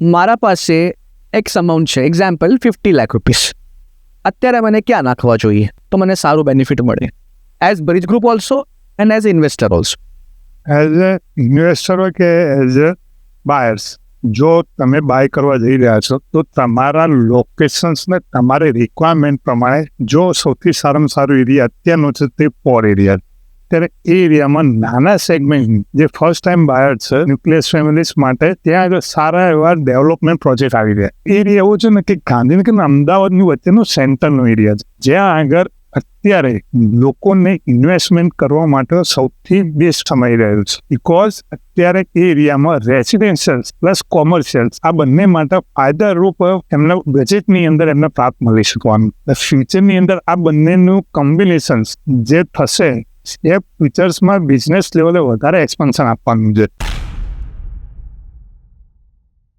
મારા પાસે x amount છે, એક્ઝામ્પલ 50 લાખ રૂપીસ. અત્યારે મને ક્યાં નાખવા જોઈએ તો મને સારું બેનિફિટ મળે, as bridge group also and as investor also? As a investor હોય કે એઝ એ બાયર્સ, જો તમે બાય કરવા જઈ રહ્યા છો તો તમારા લોકેશન્સને તમારી રિક્વાયરમેન્ટ પ્રમાણે જો સૌથી સારામાં સારું એરિયા અત્યારનો છે તે પોર એરિયા, ત્યારે એ એરિયામાં નાના સેગમેન્ટ જે ફર્સ્ટ ટાઈમ બાયર છે ન્યુક્લિયસ ફેમિલીઝ માટે ત્યાં આગળ સારા એવા ડેવલપમેન્ટ પ્રોજેક્ટ આવી રહ્યા. એરિયા એવો છે ને કે ગાંધીનગર અને અમદાવાદની વચ્ચેનો સેન્ટરનો એરિયા છે, જ્યાં આગળ અત્યારે લોકોને ઇન્વેસ્ટમેન્ટ કરવા માટે સૌથી બેસ્ટ સમય રહ્યો છે. બિકોઝ અત્યારે એ એરિયામાં રેસિડેન્શિયલ્સ પ્લસ કોમર્શિયલ્સ આ બંને માટે ફાયદારૂપ એમના બજેટની અંદર એમને પ્રાપ્ત મળી શકવાનું. ફ્યુચરની અંદર આ બંનેનું કોમ્બિનેશન્સ જે થશે એ ફ્યુચર્સમાં બિઝનેસ લેવલે વધારે એક્સપાન્શન આપવાનું છે.